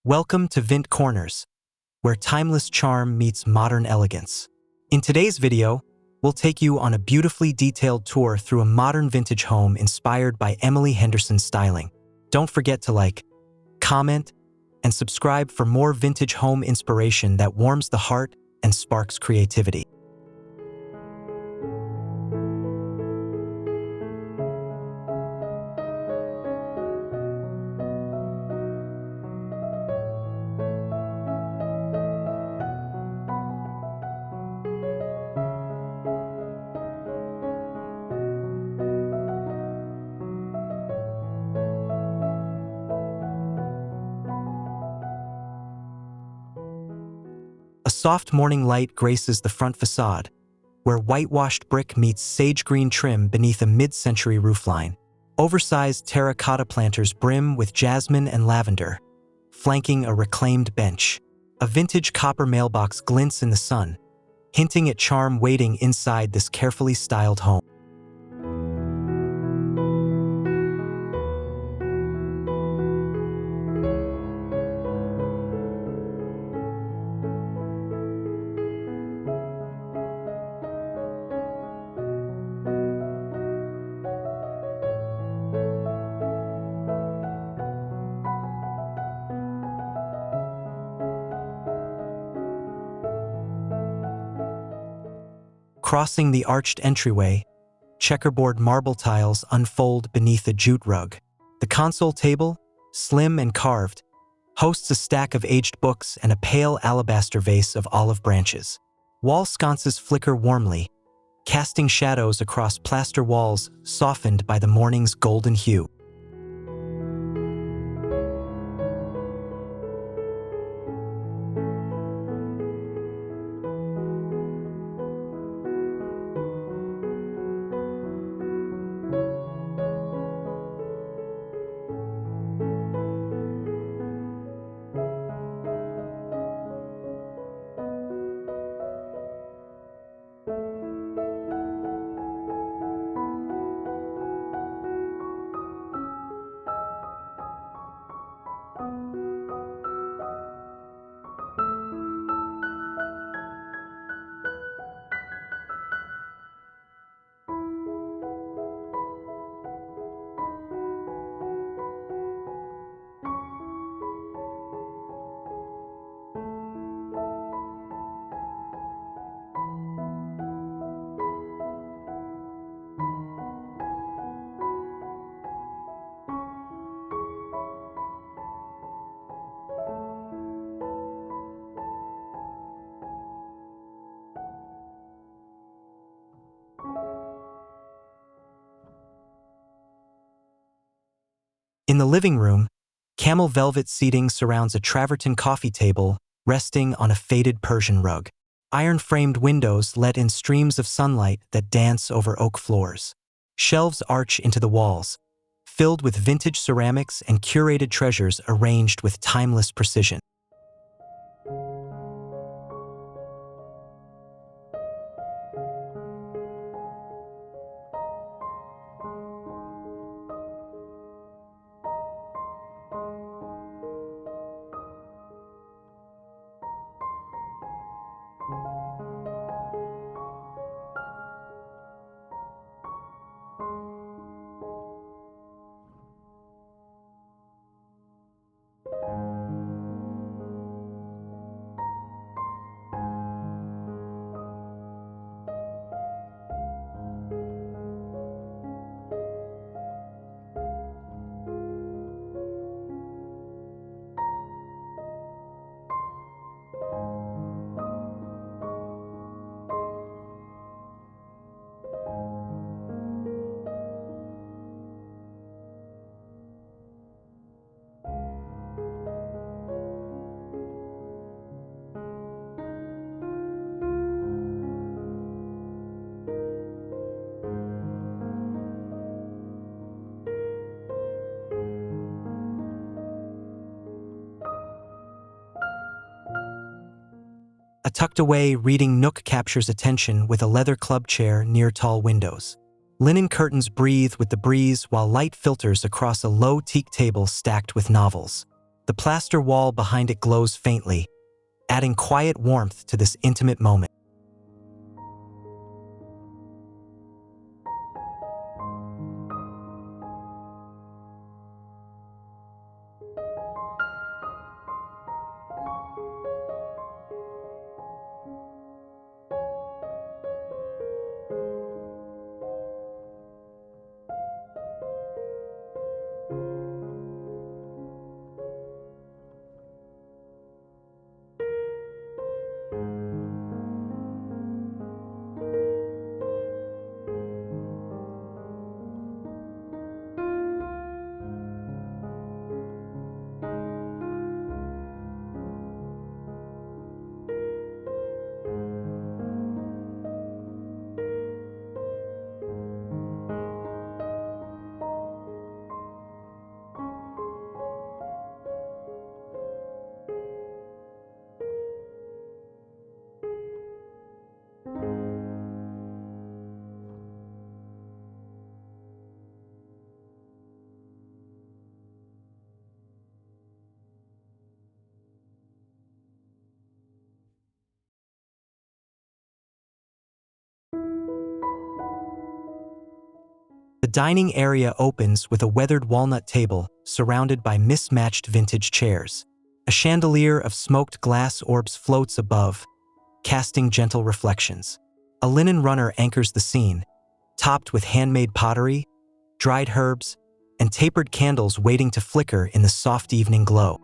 Welcome to Vint Corners, where timeless charm meets modern elegance. In today's video, we'll take you on a beautifully detailed tour through a modern vintage home inspired by Emily Henderson's styling. Don't forget to like, comment, and subscribe for more vintage home inspiration that warms the heart and sparks creativity. A soft morning light graces the front facade, where whitewashed brick meets sage green trim beneath a mid-century roofline. Oversized terracotta planters brim with jasmine and lavender, flanking a reclaimed bench. A vintage copper mailbox glints in the sun, hinting at charm waiting inside this carefully styled home. Crossing the arched entryway, checkerboard marble tiles unfold beneath a jute rug. The console table, slim and carved, hosts a stack of aged books and a pale alabaster vase of olive branches. Wall sconces flicker warmly, casting shadows across plaster walls softened by the morning's golden hue. In the living room, camel velvet seating surrounds a travertine coffee table resting on a faded Persian rug. Iron-framed windows let in streams of sunlight that dance over oak floors. Shelves arch into the walls, filled with vintage ceramics and curated treasures arranged with timeless precision. A tucked-away reading nook captures attention with a leather club chair near tall windows. Linen curtains breathe with the breeze while light filters across a low teak table stacked with novels. The plaster wall behind it glows faintly, adding quiet warmth to this intimate moment. The dining area opens with a weathered walnut table surrounded by mismatched vintage chairs. A chandelier of smoked glass orbs floats above, casting gentle reflections. A linen runner anchors the scene, topped with handmade pottery, dried herbs, and tapered candles waiting to flicker in the soft evening glow.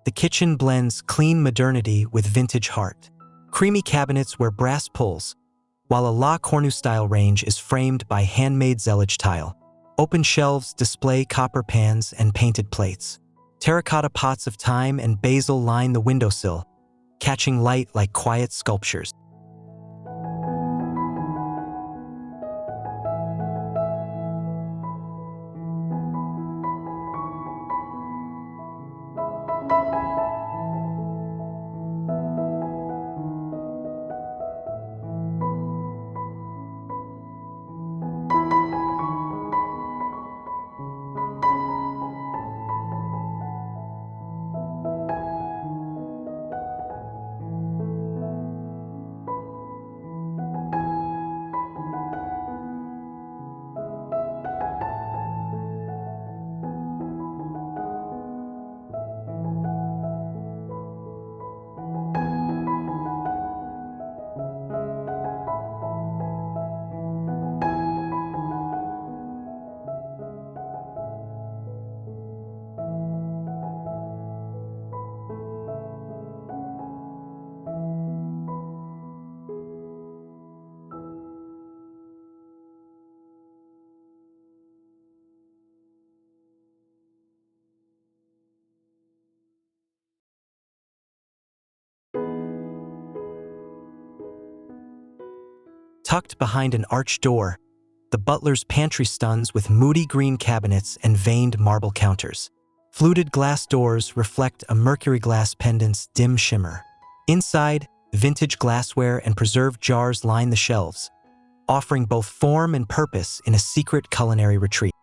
The kitchen blends clean modernity with vintage heart. Creamy cabinets wear brass pulls, while a La Cornu-style range is framed by handmade zellige tile. Open shelves display copper pans and painted plates. Terracotta pots of thyme and basil line the windowsill, catching light like quiet sculptures. Tucked behind an arched door, the butler's pantry stuns with moody green cabinets and veined marble counters. Fluted glass doors reflect a mercury glass pendant's dim shimmer. Inside, vintage glassware and preserved jars line the shelves, offering both form and purpose in a secret culinary retreat.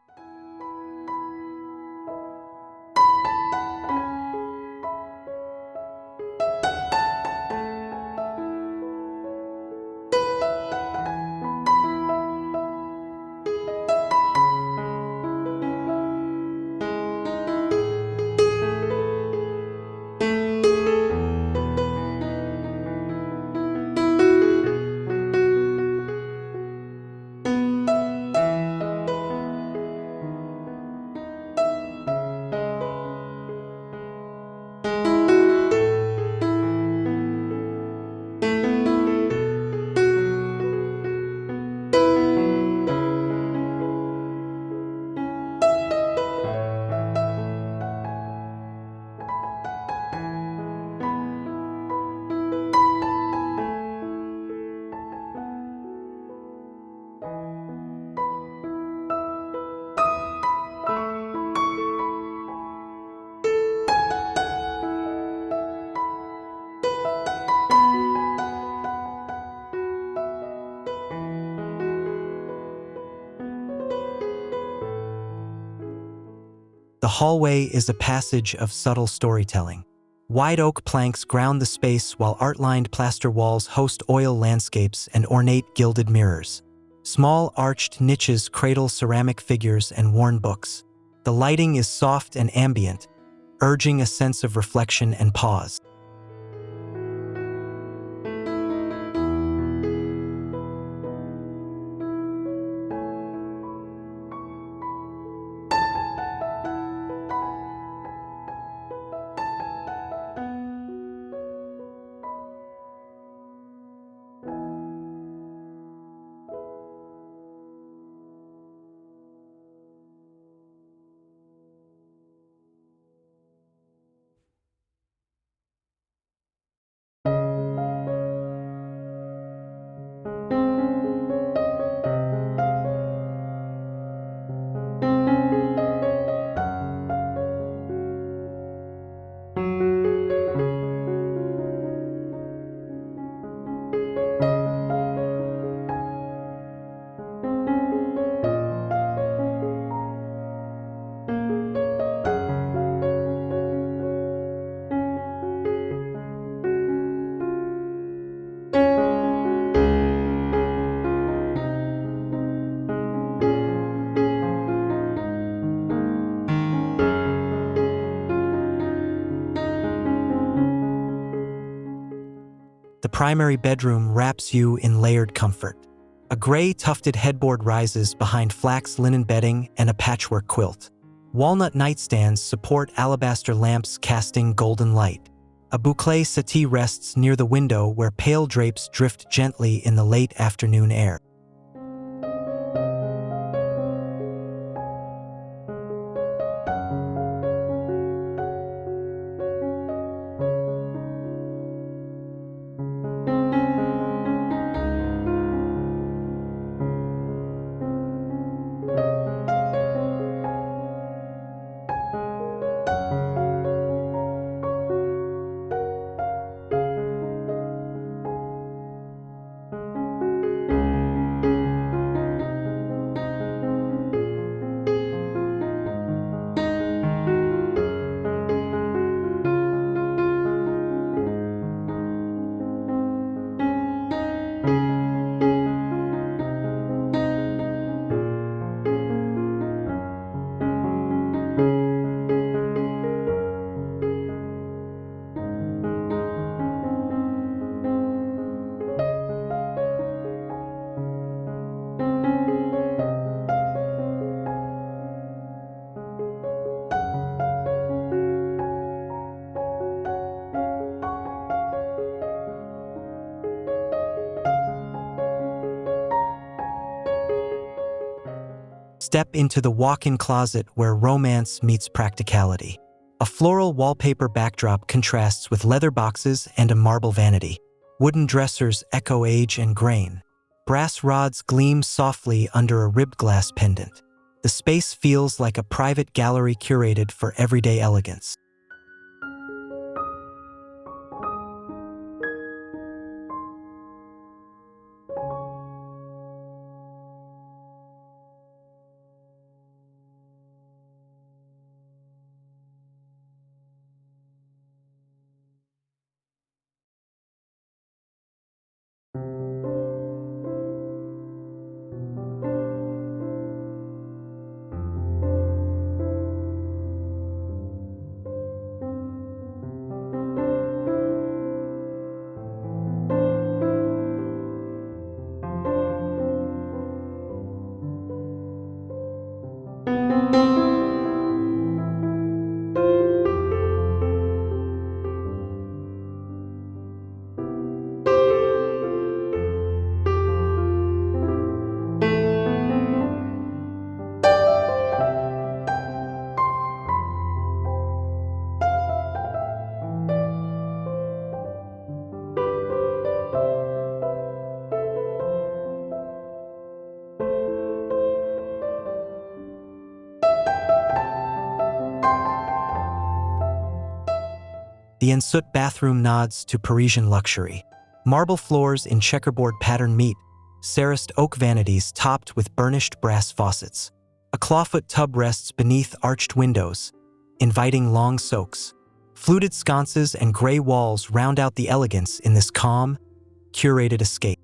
The hallway is a passage of subtle storytelling. Wide oak planks ground the space while art-lined plaster walls host oil landscapes and ornate gilded mirrors. Small arched niches cradle ceramic figures and worn books. The lighting is soft and ambient, urging a sense of reflection and pause. The primary bedroom wraps you in layered comfort. A gray tufted headboard rises behind flax linen bedding and a patchwork quilt. Walnut nightstands support alabaster lamps casting golden light. A boucle settee rests near the window where pale drapes drift gently in the late afternoon air. Step into the walk-in closet where romance meets practicality. A floral wallpaper backdrop contrasts with leather boxes and a marble vanity. Wooden dressers echo age and grain. Brass rods gleam softly under a ribbed glass pendant. The space feels like a private gallery curated for everyday elegance. The ensuite bathroom nods to Parisian luxury. Marble floors in checkerboard pattern meet sericed oak vanities topped with burnished brass faucets. A clawfoot tub rests beneath arched windows, inviting long soaks. Fluted sconces and gray walls round out the elegance in this calm, curated escape.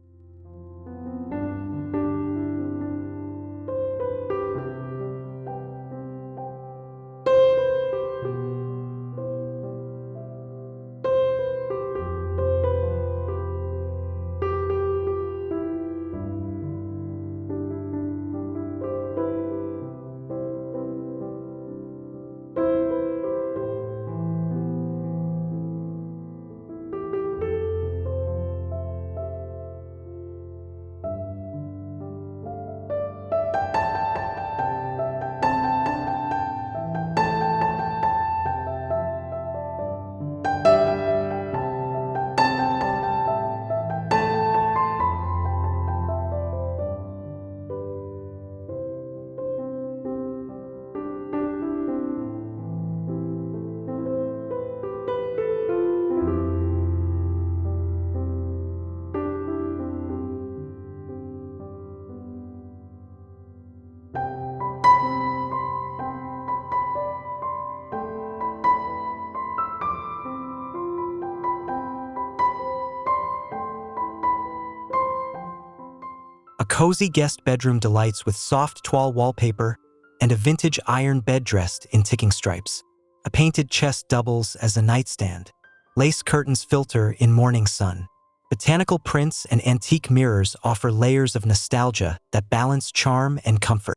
A cozy guest bedroom delights with soft toile wallpaper and a vintage iron bed dressed in ticking stripes. A painted chest doubles as a nightstand. Lace curtains filter in morning sun. Botanical prints and antique mirrors offer layers of nostalgia that balance charm and comfort.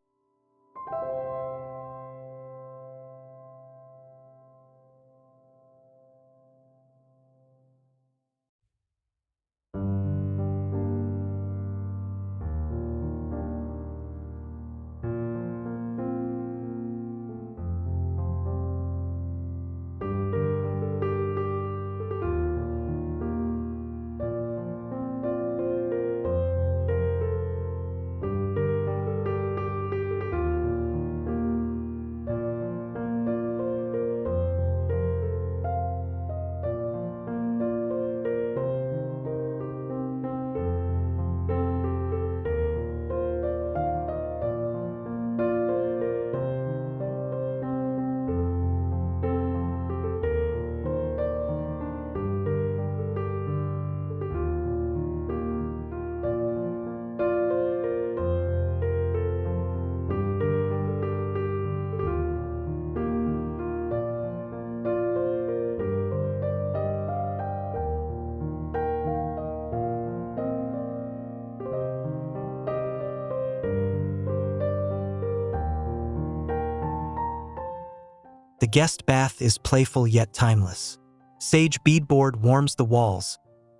The guest bath is playful yet timeless. Sage beadboard warms the walls,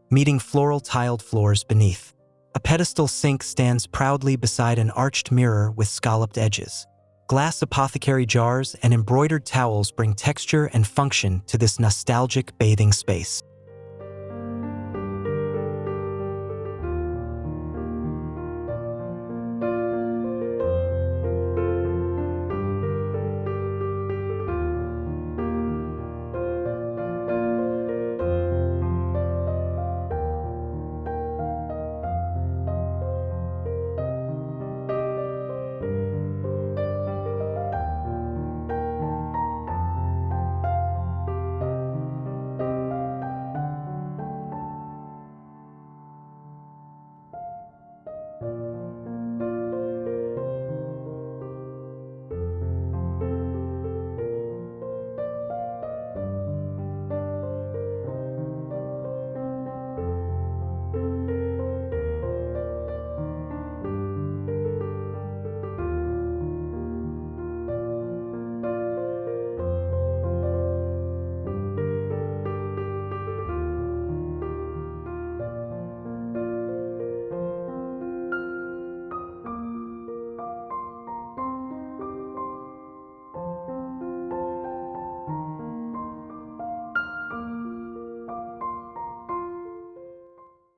meeting floral tiled floors beneath. A pedestal sink stands proudly beside an arched mirror with scalloped edges. Glass apothecary jars and embroidered towels bring texture and function to this nostalgic bathing space.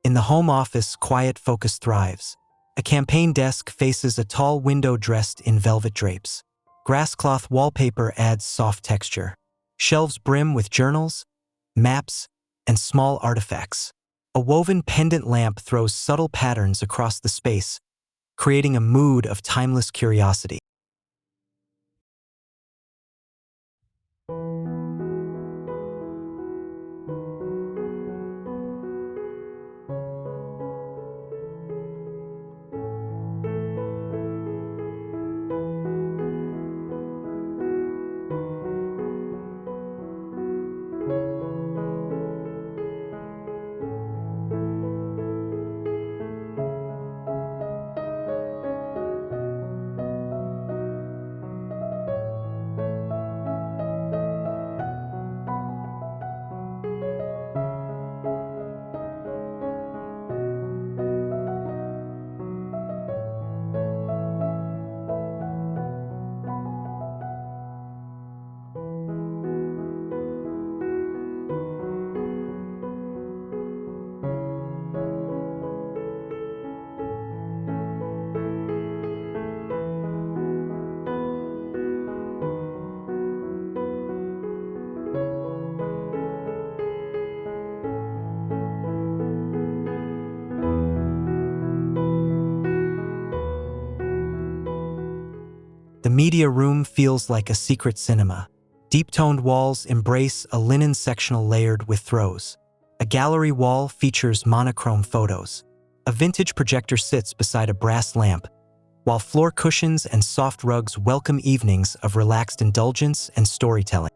In the home office, quiet focus thrives. A campaign desk faces a tall window dressed in velvet drapes. Grasscloth wallpaper adds soft texture. Shelves brim with journals, maps, and small artifacts. A woven pendant lamp throws subtle patterns across the space, creating a mood of timeless curiosity. The media room feels like a secret cinema. Deep-toned walls embrace a linen sectional layered with throws. A gallery wall features monochrome photos. A vintage projector sits beside a brass lamp, while floor cushions and soft rugs welcome evenings of relaxed indulgence and storytelling.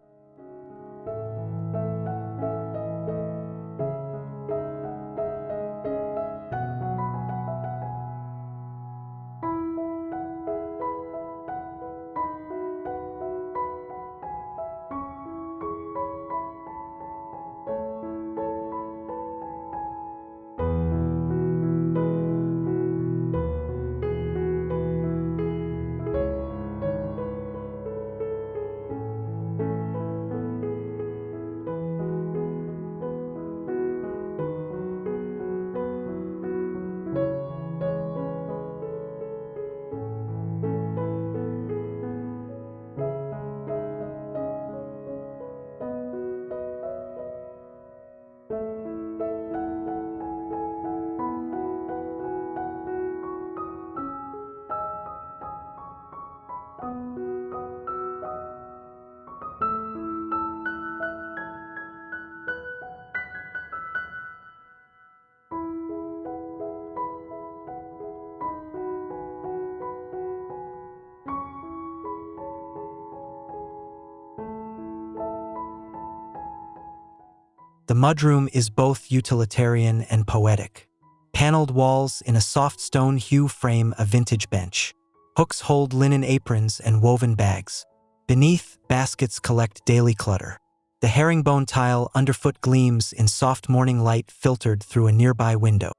The mudroom is both utilitarian and poetic. Paneled walls in a soft stone hue frame a vintage bench. Hooks hold linen aprons and woven bags. Beneath, baskets collect daily clutter. The herringbone tile underfoot gleams in soft morning light filtered through a nearby window.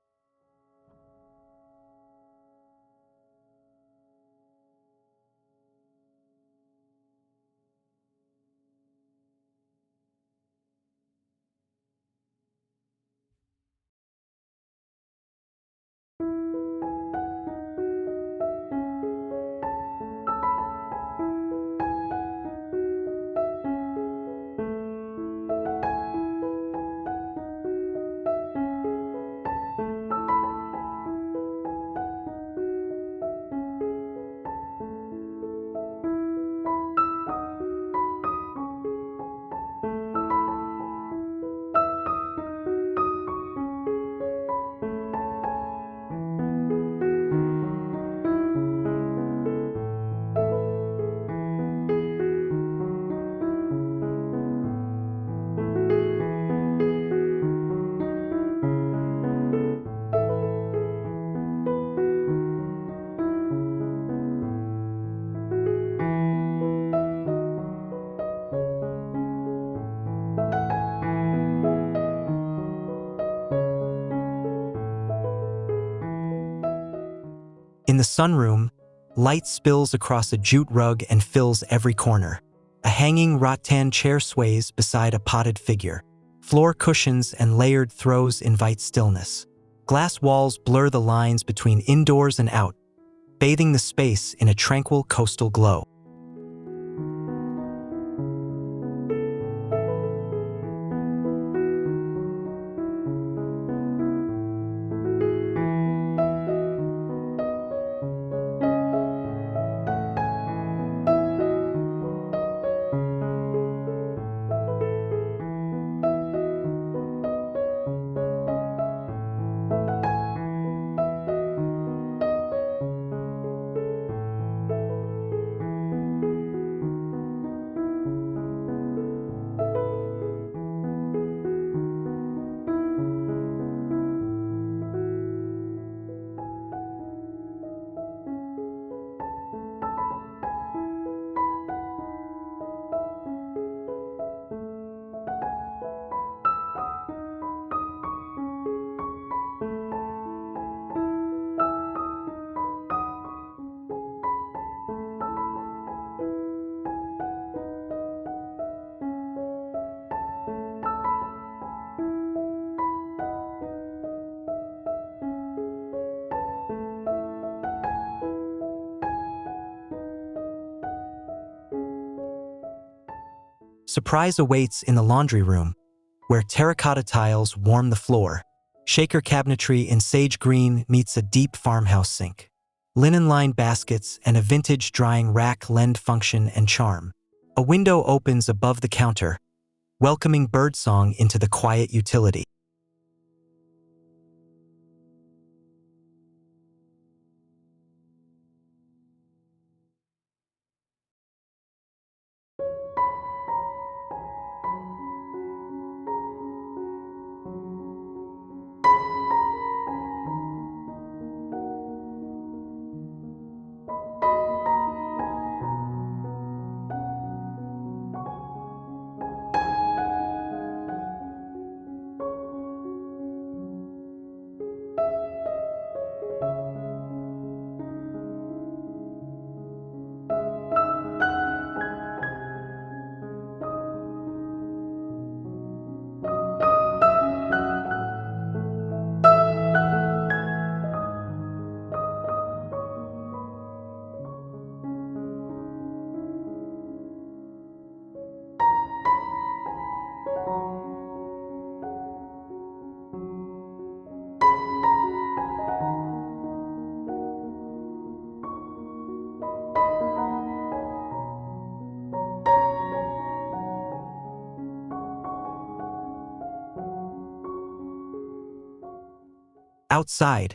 In the sunroom, light spills across a jute rug and fills every corner. A hanging rattan chair sways beside a potted figure. Floor cushions and layered throws invite stillness. Glass walls blur the lines between indoors and out, bathing the space in a tranquil coastal glow. Surprise awaits in the laundry room, where terracotta tiles warm the floor. Shaker cabinetry in sage green meets a deep farmhouse sink. Linen-lined baskets and a vintage drying rack lend function and charm. A window opens above the counter, welcoming birdsong into the quiet utility. Outside,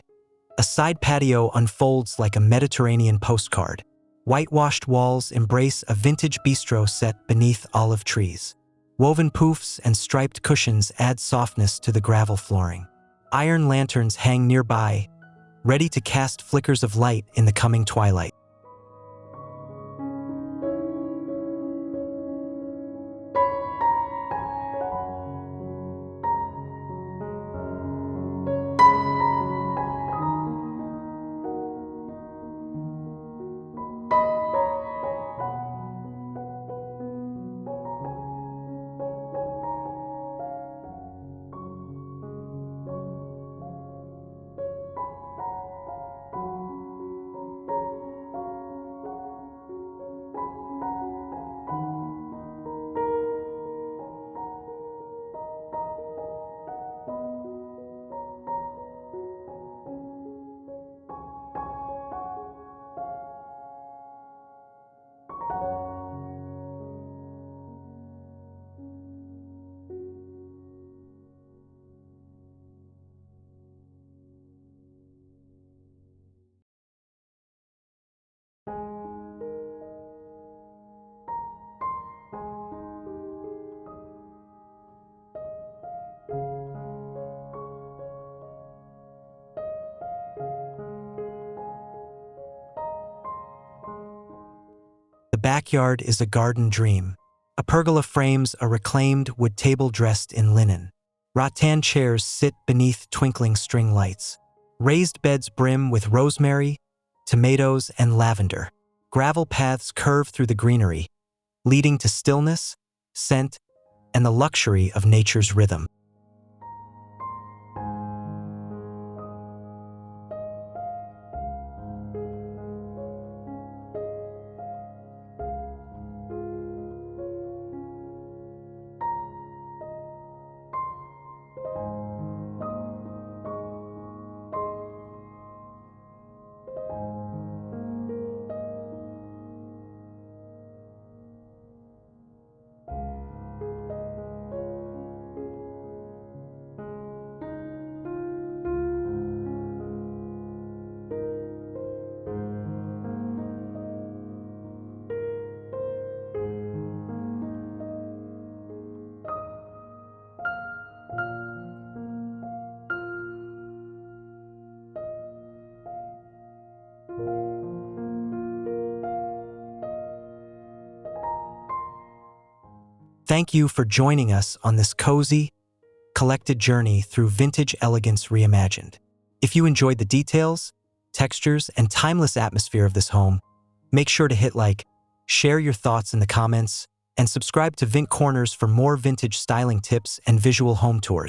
a side patio unfolds like a Mediterranean postcard. Whitewashed walls embrace a vintage bistro set beneath olive trees. Woven poofs and striped cushions add softness to the gravel flooring. Iron lanterns hang nearby, ready to cast flickers of light in the coming twilight. The backyard is a garden dream. A pergola frames a reclaimed wood table dressed in linen. Rattan chairs sit beneath twinkling string lights. Raised beds brim with rosemary, tomatoes, and lavender. Gravel paths curve through the greenery, leading to stillness, scent, and the luxury of nature's rhythm. Thank you for joining us on this cozy, collected journey through vintage elegance reimagined. If you enjoyed the details, textures, and timeless atmosphere of this home, make sure to hit like, share your thoughts in the comments, and subscribe to Vint Corners for more vintage styling tips and visual home tours.